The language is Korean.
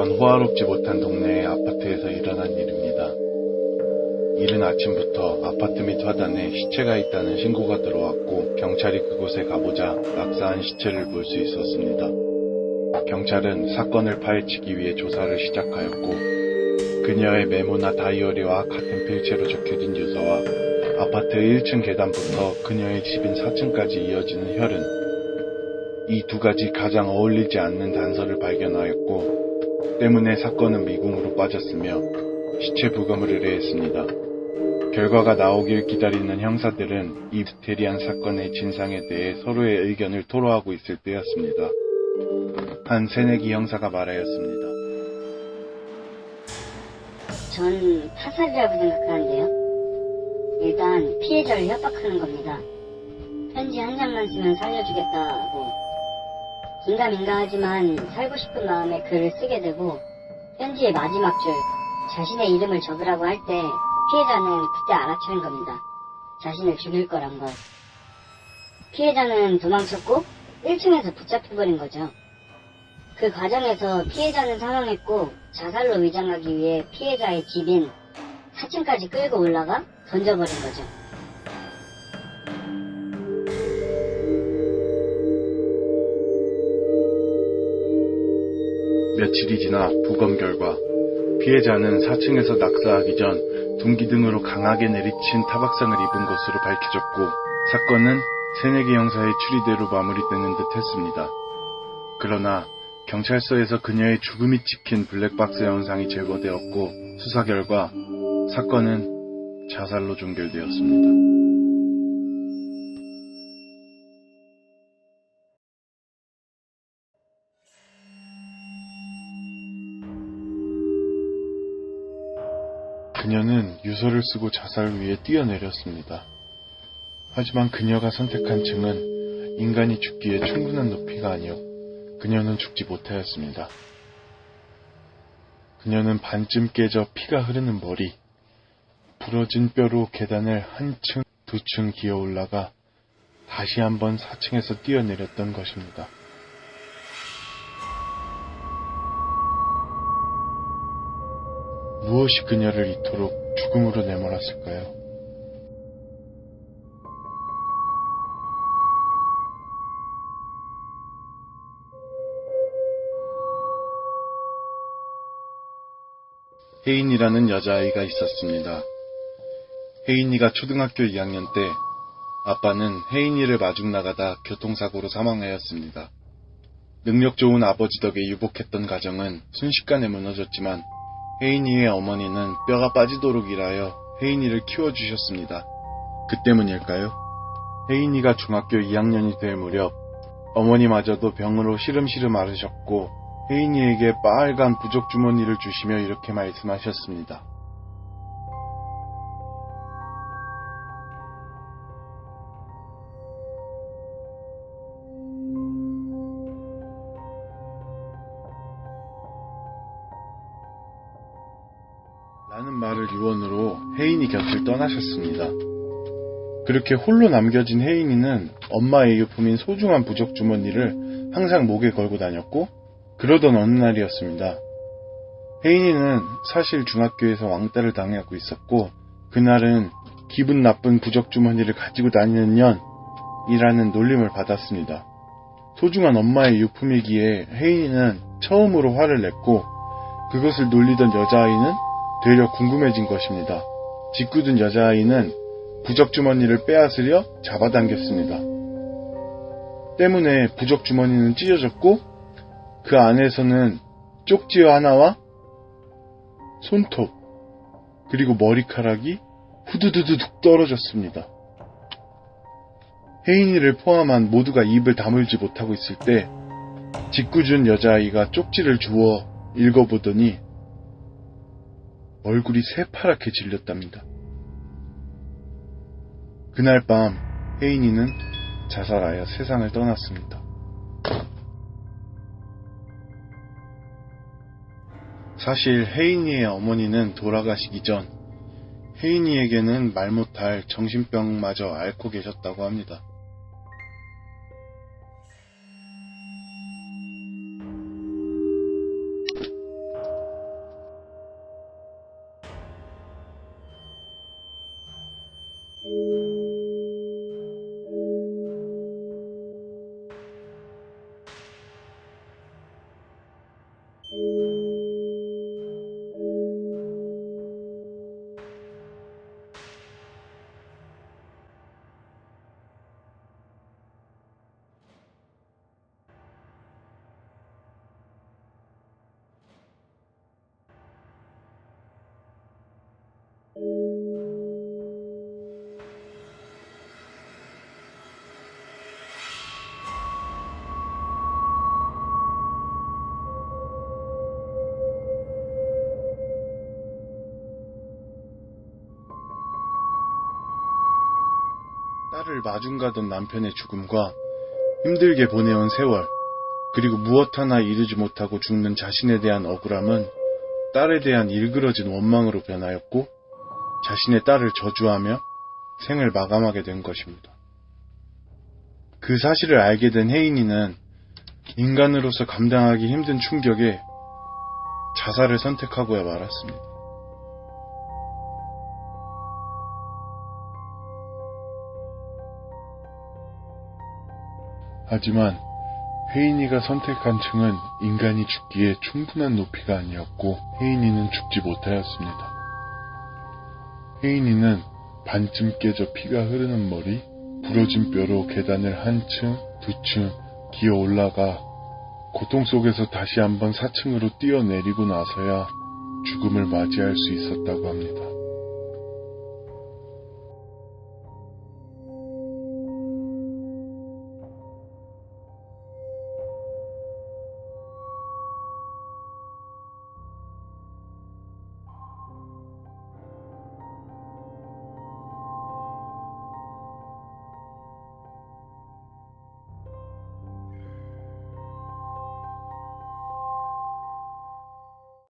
어떤 호화롭지 못한 동네의 아파트에서 일어난 일입니다. 이른 아침부터 아파트 및 화단에 시체가 있다는 신고가 들어왔고 경찰이 그곳에 가보자 낙사한 시체를 볼 수 있었습니다. 경찰은 사건을 파헤치기 위해 조사를 시작하였고 그녀의 메모나 다이어리와 같은 필체로 적혀진 유서와 아파트 1층 계단부터 그녀의 집인 4층까지 이어지는 혈흔, 이 두 가지 가장 어울리지 않는 단서를 발견하였고 때문에 사건은 미궁으로 빠졌으며 시체 부검을 의뢰했습니다. 결과가 나오길 기다리는 형사들은 이 미스테리한 사건의 진상에 대해 서로의 의견을 토로하고 있을 때였습니다. 한 새내기 형사가 말하였습니다. 전 타살이라고 생각하는데요. 일단 피해자를 협박하는 겁니다. 편지 한 장만 쓰면 살려주겠다고. 긴가민가 하지만 살고 싶은 마음에 글을 쓰게 되고 편지의 마지막 줄, 자신의 이름을 적으라고 할 때 피해자는 그때 알아차린 겁니다. 자신을 죽일 거란 걸. 피해자는 도망쳤고 1층에서 붙잡혀버린 거죠. 그 과정에서 피해자는 사망했고 자살로 위장하기 위해 피해자의 집인 4층까지 끌고 올라가 던져버린 거죠. 며칠이 지나 부검 결과 피해자는 4층에서 낙사하기 전 둔기 등으로 강하게 내리친 타박상을 입은 것으로 밝혀졌고 사건은 새내기 형사의 추리대로 마무리되는 듯 했습니다. 그러나 경찰서에서 그녀의 죽음이 찍힌 블랙박스 영상이 제거되었고 수사 결과 사건은 자살로 종결되었습니다. 그녀는 유서를 쓰고 자살 위에 뛰어내렸습니다. 하지만 그녀가 선택한 층은 인간이 죽기에 충분한 높이가 아니었 그녀는 죽지 못하였습니다. 그녀는 반쯤 깨져 피가 흐르는 머리, 부러진 뼈로 계단을 한 층, 두 층 기어 올라가 다시 한번 4층에서 뛰어내렸던 것입니다. 무엇이 그녀를 이토록 죽음으로 내몰았을까요? 혜인이라는 여자아이가 있었습니다. 혜인이가 초등학교 2학년 때 아빠는 혜인이를 마중 나가다 교통사고로 사망하였습니다. 능력 좋은 아버지 덕에 유복했던 가정은 순식간에 무너졌지만 혜인이의 어머니는 뼈가 빠지도록 일하여 혜인이를 키워주셨습니다. 그 때문일까요? 혜인이가 중학교 2학년이 될 무렵 어머니마저도 병으로 시름시름 앓으셨고 혜인이에게 빨간 부적 주머니를 주시며 이렇게 말씀하셨습니다. 라는 말을 유언으로 혜인이 곁을 떠나셨습니다. 그렇게 홀로 남겨진 혜인이는 엄마의 유품인 소중한 부적 주머니를 항상 목에 걸고 다녔고 그러던 어느 날이었습니다. 혜인이는 사실 중학교에서 왕따를 당하고 있었고 그날은 기분 나쁜 부적 주머니를 가지고 다니는 년이라는 놀림을 받았습니다. 소중한 엄마의 유품이기에 혜인이는 처음으로 화를 냈고 그것을 놀리던 여자아이는 되려 궁금해진 것입니다. 짓궂은 여자아이는 부적주머니를 빼앗으려 잡아당겼습니다. 때문에 부적주머니는 찢어졌고 그 안에서는 쪽지 하나와 손톱 그리고 머리카락이 후두두둑 떨어졌습니다. 혜인이를 포함한 모두가 입을 다물지 못하고 있을 때 짓궂은 여자아이가 쪽지를 주워 읽어보더니 얼굴이 새파랗게 질렸답니다. 그날 밤 혜인이는 자살하여 세상을 떠났습니다. 사실 혜인이의 어머니는 돌아가시기 전 혜인이에게는 말 못할 정신병마저 앓고 계셨다고 합니다. 딸을 마중가던 남편의 죽음과 힘들게 보내온 세월, 그리고 무엇 하나 이루지 못하고 죽는 자신에 대한 억울함은 딸에 대한 일그러진 원망으로 변하였고 자신의 딸을 저주하며 생을 마감하게 된 것입니다. 그 사실을 알게 된 혜인이는 인간으로서 감당하기 힘든 충격에 자살을 선택하고야 말았습니다. 하지만 혜인이가 선택한 층은 인간이 죽기에 충분한 높이가 아니었고 혜인이는 죽지 못하였습니다. 혜인이는 반쯤 깨져 피가 흐르는 머리, 부러진 뼈로 계단을 한 층, 두 층 기어 올라가 고통 속에서 다시 한번 4층으로 뛰어내리고 나서야 죽음을 맞이할 수 있었다고 합니다.